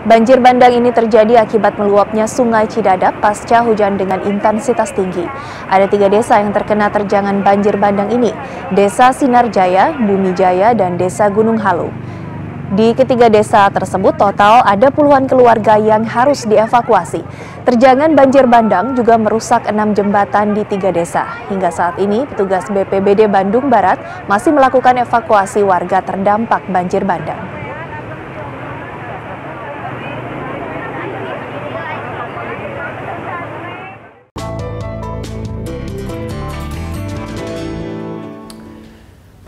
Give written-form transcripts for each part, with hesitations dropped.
Banjir bandang ini terjadi akibat meluapnya Sungai Cidadap pasca hujan dengan intensitas tinggi. Ada 3 desa yang terkena terjangan banjir bandang ini, Desa Sinarjaya, Bumi Jaya, dan Desa Gunung Halu. Di ketiga desa tersebut total ada puluhan keluarga yang harus dievakuasi. Terjangan banjir bandang juga merusak 6 jembatan di 3 desa. Hingga saat ini, petugas BPBD Bandung Barat masih melakukan evakuasi warga terdampak banjir bandang.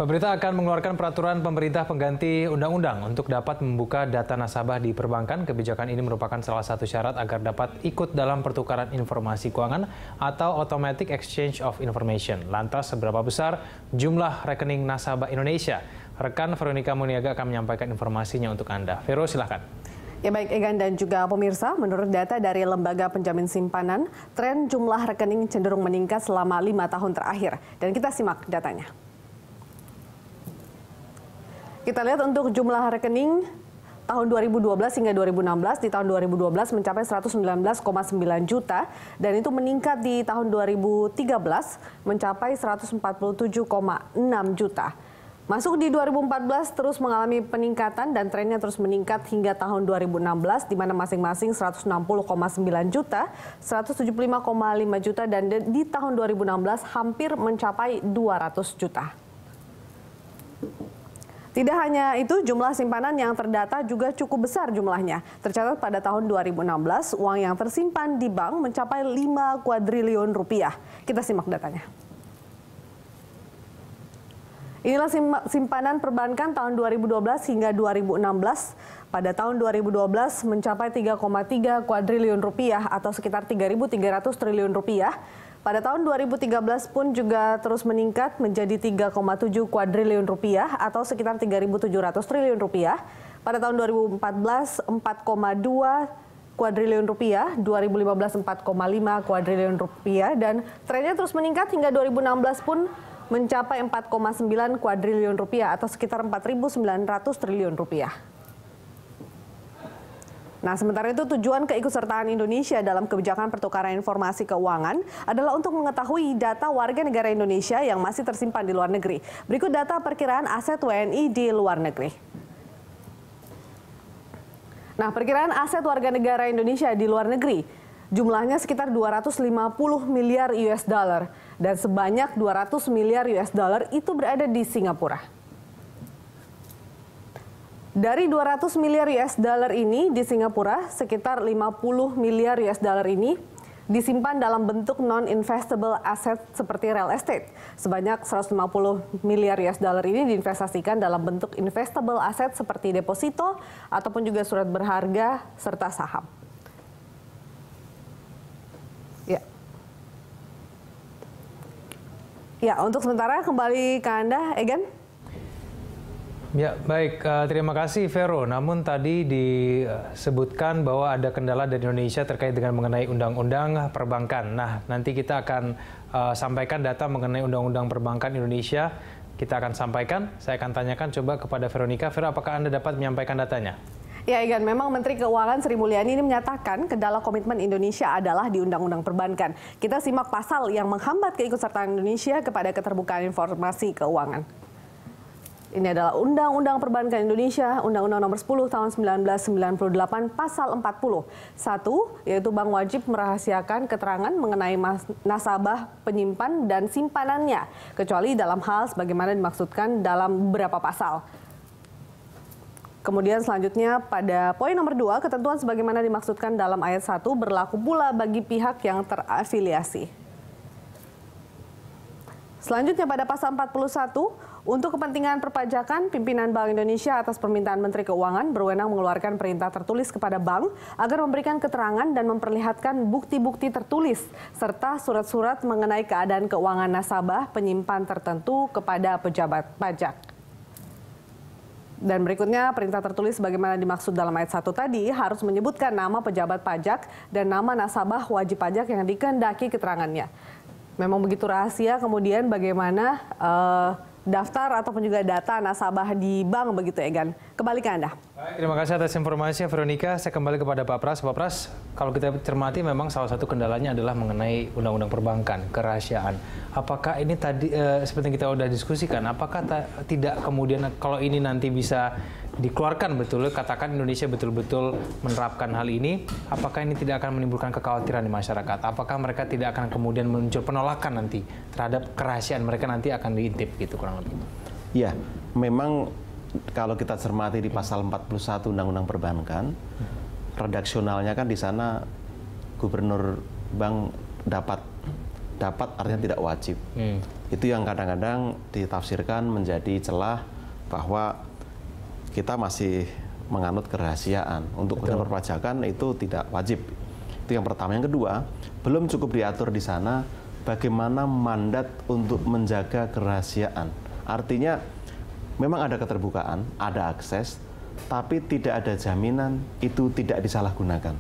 Pemerintah akan mengeluarkan peraturan pemerintah pengganti undang-undang untuk dapat membuka data nasabah di perbankan. Kebijakan ini merupakan salah satu syarat agar dapat ikut dalam pertukaran informasi keuangan atau Automatic Exchange of Information. Lantas, seberapa besar jumlah rekening nasabah Indonesia? Rekan Veronica Muniaga akan menyampaikan informasinya untuk Anda. Vero, silakan. Ya baik Egan dan juga pemirsa, menurut data dari Lembaga Penjamin Simpanan, tren jumlah rekening cenderung meningkat selama 5 tahun terakhir. Dan kita simak datanya. Kita lihat untuk jumlah rekening tahun 2012 hingga 2016, di tahun 2012 mencapai 119,9 juta dan itu meningkat di tahun 2013 mencapai 147,6 juta. Masuk di 2014 terus mengalami peningkatan dan trennya terus meningkat hingga tahun 2016 di mana masing-masing 160,9 juta, 175,5 juta dan di tahun 2016 hampir mencapai 200 juta. Tidak hanya itu, jumlah simpanan yang terdata juga cukup besar jumlahnya. Tercatat pada tahun 2016, uang yang tersimpan di bank mencapai 5 kuadriliun rupiah. Kita simak datanya. Inilah simpanan perbankan tahun 2012 hingga 2016. Pada tahun 2012 mencapai 3,3 kuadriliun rupiah atau sekitar 3.300 triliun rupiah. Pada tahun 2013 pun juga terus meningkat menjadi 3,7 kuadriliun rupiah atau sekitar 3.700 triliun rupiah. Pada tahun 2014 4,2 kuadriliun rupiah, 2015 4,5 kuadriliun rupiah dan trennya terus meningkat hingga 2016 pun mencapai 4,9 kuadriliun rupiah atau sekitar 4.900 triliun rupiah. Nah, sementara itu tujuan keikutsertaan Indonesia dalam kebijakan pertukaran informasi keuangan adalah untuk mengetahui data warga negara Indonesia yang masih tersimpan di luar negeri. Berikut data perkiraan aset WNI di luar negeri. Nah, perkiraan aset warga negara Indonesia di luar negeri jumlahnya sekitar 250 miliar US dollar dan sebanyak 200 miliar US dollar itu berada di Singapura. Dari 200 miliar US dollar ini di Singapura, sekitar 50 miliar US dollar ini disimpan dalam bentuk non-investable asset seperti real estate. Sebanyak 150 miliar US dollar ini diinvestasikan dalam bentuk investable asset seperti deposito ataupun juga surat berharga serta saham. Ya, untuk sementara kembali ke Anda, Egan. Ya, baik. Terima kasih, Vero. Namun tadi disebutkan bahwa ada kendala dari Indonesia terkait dengan mengenai undang-undang perbankan. Nah, nanti kita akan sampaikan data mengenai undang-undang perbankan Indonesia. Kita akan sampaikan. Saya akan tanyakan coba kepada Veronica. Vero, apakah Anda dapat menyampaikan datanya? Ya, Egan, memang Menteri Keuangan Sri Mulyani ini menyatakan kendala komitmen Indonesia adalah di undang-undang perbankan. Kita simak pasal yang menghambat keikutsertaan Indonesia kepada keterbukaan informasi keuangan. Ini adalah Undang-Undang Perbankan Indonesia, Undang-Undang Nomor 10 Tahun 1998, Pasal 40. 1, yaitu bank wajib merahasiakan keterangan mengenai nasabah, penyimpan, dan simpanannya, kecuali dalam hal sebagaimana dimaksudkan dalam beberapa pasal. Kemudian selanjutnya pada poin nomor 2, ketentuan sebagaimana dimaksudkan dalam ayat 1 berlaku pula bagi pihak yang terafiliasi. Selanjutnya pada pasal 41, untuk kepentingan perpajakan, pimpinan Bank Indonesia atas permintaan Menteri Keuangan berwenang mengeluarkan perintah tertulis kepada bank agar memberikan keterangan dan memperlihatkan bukti-bukti tertulis serta surat-surat mengenai keadaan keuangan nasabah penyimpan tertentu kepada pejabat pajak. Dan berikutnya perintah tertulis sebagaimana dimaksud dalam ayat 1 tadi harus menyebutkan nama pejabat pajak dan nama nasabah wajib pajak yang dikehendaki keterangannya. Memang begitu rahasia, kemudian bagaimana daftar ataupun juga data nasabah di bank begitu, Egan. Kembali ke Anda. Baik, terima kasih atas informasinya, Veronica. Saya kembali kepada Pak Pras. Pak Pras, kalau kita cermati memang salah satu kendalanya adalah mengenai undang-undang perbankan, kerahasiaan. Apakah ini tadi seperti yang kita sudah diskusikan, apakah tidak kemudian kalau ini nanti bisa dikeluarkan betul, katakan Indonesia betul-betul menerapkan hal ini, apakah ini tidak akan menimbulkan kekhawatiran di masyarakat? Apakah mereka tidak akan kemudian muncul penolakan nanti terhadap kerahasiaan mereka nanti akan diintip gitu kurang lebih? Ya, memang kalau kita cermati di pasal 41 Undang-Undang Perbankan, redaksionalnya kan di sana gubernur bank dapat artinya tidak wajib. Itu yang kadang-kadang ditafsirkan menjadi celah bahwa kita masih menganut kerahasiaan. Untuk kepentingan perpajakan itu tidak wajib. Itu yang pertama. Yang kedua, belum cukup diatur di sana bagaimana mandat untuk menjaga kerahasiaan. Artinya memang ada keterbukaan, ada akses, tapi tidak ada jaminan itu tidak disalahgunakan.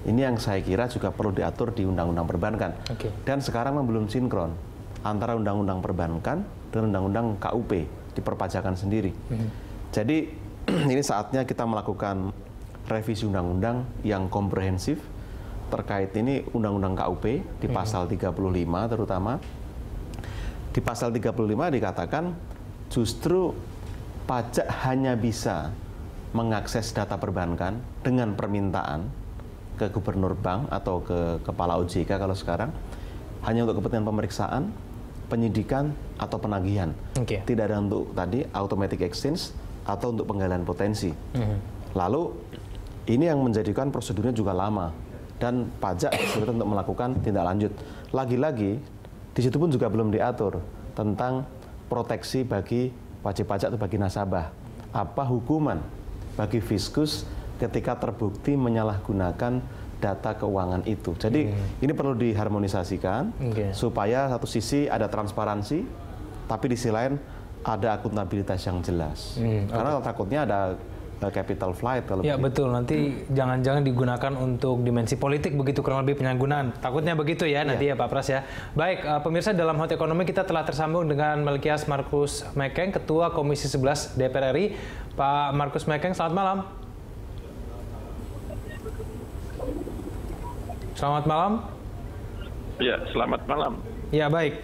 Ini yang saya kira juga perlu diatur di Undang-Undang Perbankan. Dan sekarang belum sinkron antara Undang-Undang Perbankan dan Undang-Undang KUP di perpajakan sendiri. Jadi ini saatnya kita melakukan revisi undang-undang yang komprehensif terkait ini Undang-Undang KUP di pasal 35 terutama. Di pasal 35 dikatakan justru pajak hanya bisa mengakses data perbankan dengan permintaan ke gubernur bank atau ke kepala OJK kalau sekarang hanya untuk kepentingan pemeriksaan, penyidikan atau penagihan. Tidak ada untuk tadi automatic exchange atau untuk penggalian potensi. Lalu ini yang menjadikan prosedurnya juga lama dan pajak sulit untuk melakukan tindak lanjut. Lagi-lagi di situ pun juga belum diatur tentang proteksi bagi wajib pajak atau bagi nasabah. Apa hukuman bagi fiskus ketika terbukti menyalahgunakan data keuangan itu. Jadi ini perlu diharmonisasikan supaya satu sisi ada transparansi, tapi di sisi lain ada akuntabilitas yang jelas. Karena takutnya ada capital flight kalau ya begitu. Betul, nanti jangan-jangan digunakan untuk dimensi politik begitu kurang lebih penyalahgunaan. Takutnya begitu ya nanti ya Pak Pras ya. Baik, pemirsa, dalam Hot Ekonomi kita telah tersambung dengan Melkias Markus Mekeng, Ketua Komisi 11 DPR RI. Pak Markus Mekeng, selamat malam. Selamat malam. Ya, selamat malam. Ya, baik.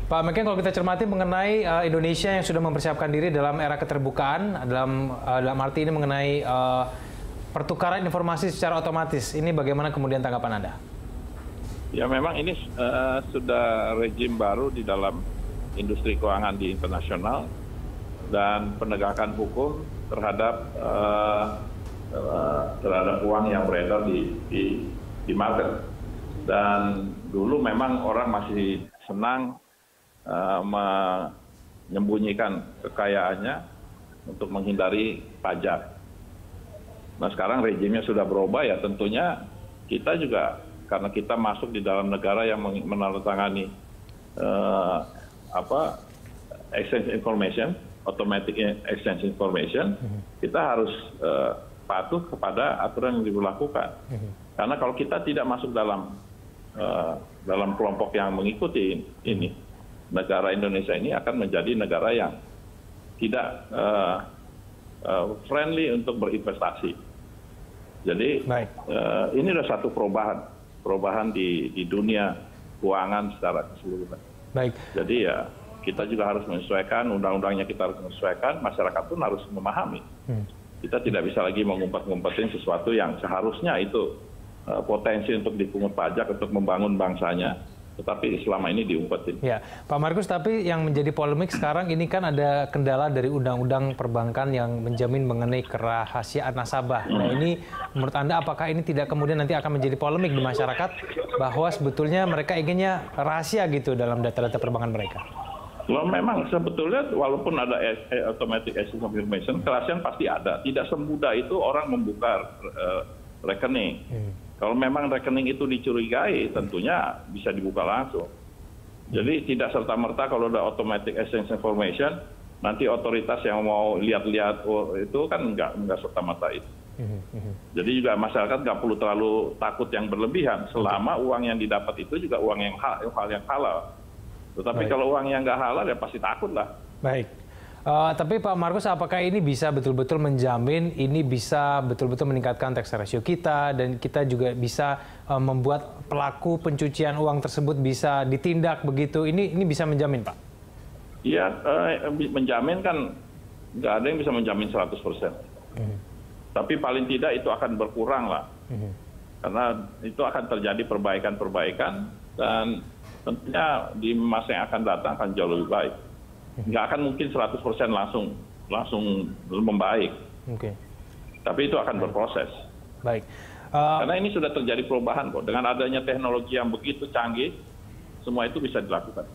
Pak Mekeng, kalau kita cermati mengenai Indonesia yang sudah mempersiapkan diri dalam era keterbukaan, dalam arti ini mengenai pertukaran informasi secara otomatis, ini bagaimana kemudian tanggapan Anda? Ya, memang ini sudah rezim baru di dalam industri keuangan di internasional dan penegakan hukum terhadap uang yang beredar di market. Dan dulu memang orang masih senang menyembunyikan kekayaannya untuk menghindari pajak. Nah, sekarang rejimnya sudah berubah, ya tentunya kita juga karena kita masuk di dalam negara yang menandatangani exchange information, automatic exchange information, kita harus patuh kepada aturan yang diberlakukan. Karena kalau kita tidak masuk dalam kelompok yang mengikuti ini, negara Indonesia ini akan menjadi negara yang tidak friendly untuk berinvestasi. Jadi ini adalah satu perubahan di dunia keuangan secara keseluruhan. Jadi ya kita juga harus menyesuaikan, undang-undangnya kita harus menyesuaikan, masyarakat pun harus memahami. Kita tidak bisa lagi mengumpet-ngumpetin sesuatu yang seharusnya itu potensi untuk dipungut pajak untuk membangun bangsanya. Tetapi selama ini diumpetin. Ya, Pak Markus, tapi yang menjadi polemik sekarang ini kan ada kendala dari Undang-Undang Perbankan yang menjamin mengenai kerahasiaan nasabah. Nah, ini menurut Anda apakah ini tidak kemudian nanti akan menjadi polemik di masyarakat bahwa sebetulnya mereka inginnya rahasia gitu dalam data-data perbankan mereka? Loh, memang sebetulnya walaupun ada automatic exchange information, kerahasiaan pasti ada. Tidak semudah itu orang membuka rekening. Kalau memang rekening itu dicurigai, tentunya bisa dibuka langsung. Jadi tidak serta-merta kalau ada automatic exchange information, nanti otoritas yang mau lihat-lihat itu kan nggak serta-merta itu. Jadi juga masyarakat nggak perlu terlalu takut yang berlebihan, selama uang yang didapat itu juga uang yang halal. Tetapi kalau uang yang nggak halal ya pasti takut lah. Baik. Tapi Pak Markus, apakah ini bisa betul-betul menjamin ini bisa betul-betul meningkatkan tax ratio kita dan kita juga bisa membuat pelaku pencucian uang tersebut bisa ditindak begitu? Ini bisa menjamin, Pak? Iya, menjamin kan nggak ada yang bisa menjamin 100%. Tapi paling tidak itu akan berkurang lah. Karena itu akan terjadi perbaikan-perbaikan dan tentunya di masa yang akan datang akan jauh lebih baik. Nggak akan mungkin 100% langsung membaik. Oke. Tapi itu akan berproses. Baik. Karena ini sudah terjadi perubahan kok. Dengan adanya teknologi yang begitu canggih, semua itu bisa dilakukan.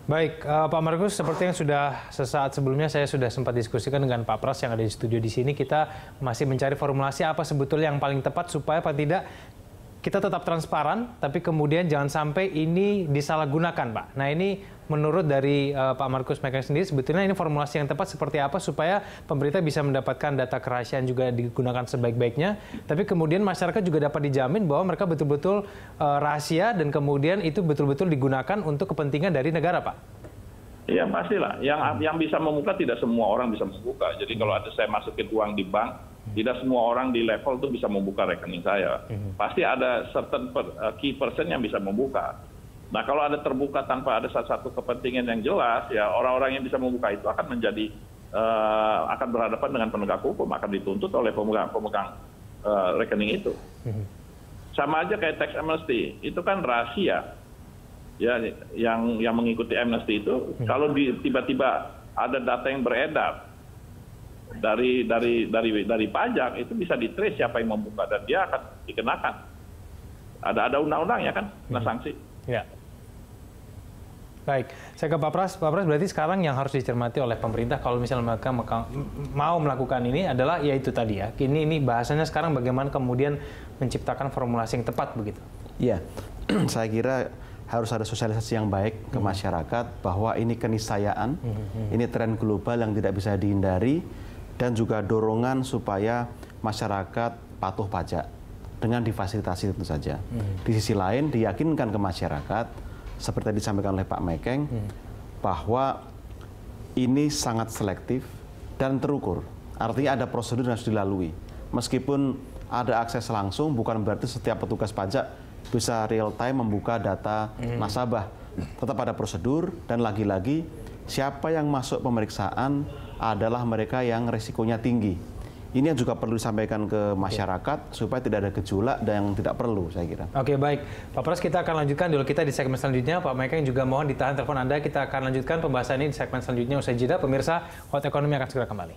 Baik, Pak Markus, seperti yang sudah sesaat sebelumnya saya sudah sempat diskusikan dengan Pak Pras yang ada di studio di sini, kita masih mencari formulasi apa sebetulnya yang paling tepat supaya paling tidak kita tetap transparan, tapi kemudian jangan sampai ini disalahgunakan, Pak. Nah, ini menurut dari Pak Markus Mekeng sendiri, sebetulnya ini formulasi yang tepat seperti apa supaya pemerintah bisa mendapatkan data kerahasiaan juga digunakan sebaik-baiknya, tapi kemudian masyarakat juga dapat dijamin bahwa mereka betul-betul rahasia dan kemudian itu betul-betul digunakan untuk kepentingan dari negara, Pak. Iya, pastilah. Yang bisa membuka tidak semua orang bisa membuka. Jadi kalau ada saya masukin uang di bank, tidak semua orang di level itu bisa membuka rekening saya. Pasti ada certain key person yang bisa membuka. Nah, kalau ada terbuka tanpa ada satu kepentingan yang jelas, ya orang-orang yang bisa membuka itu akan menjadi akan berhadapan dengan penegak hukum, akan dituntut oleh pemegang rekening itu. Sama aja kayak tax amnesty, itu kan rahasia. Ya, yang mengikuti amnesty itu, kalau tiba-tiba ada data yang beredar dari pajak, itu bisa di-trace siapa yang membuka dan dia akan dikenakan. Ada undang-undangnya kan, kena sanksi. Ya. Baik, saya ke Pak Pras. Pak Pras, berarti sekarang yang harus dicermati oleh pemerintah kalau misalnya mereka mau melakukan ini adalah ya itu tadi ya. Ini bahasanya sekarang bagaimana kemudian menciptakan formulasi yang tepat begitu. Iya, saya kira harus ada sosialisasi yang baik ke masyarakat bahwa ini keniscayaan, ini tren global yang tidak bisa dihindari, dan juga dorongan supaya masyarakat patuh pajak dengan difasilitasi tentu saja. Di sisi lain diyakinkan ke masyarakat, seperti yang disampaikan oleh Pak Mekeng, bahwa ini sangat selektif dan terukur. Artinya ada prosedur yang harus dilalui. Meskipun ada akses langsung, bukan berarti setiap petugas pajak bisa real time membuka data nasabah. Tetap ada prosedur, dan lagi-lagi siapa yang masuk pemeriksaan adalah mereka yang risikonya tinggi. Ini yang juga perlu disampaikan ke masyarakat supaya tidak ada gejolak dan yang tidak perlu, saya kira. Oke, baik. Pak Pras, kita akan lanjutkan dulu kita di segmen selanjutnya. Pak Mekeng juga mohon ditahan telepon Anda. Kita akan lanjutkan pembahasan ini di segmen selanjutnya usai jeda. Pemirsa, Hot Ekonomi akan segera kembali.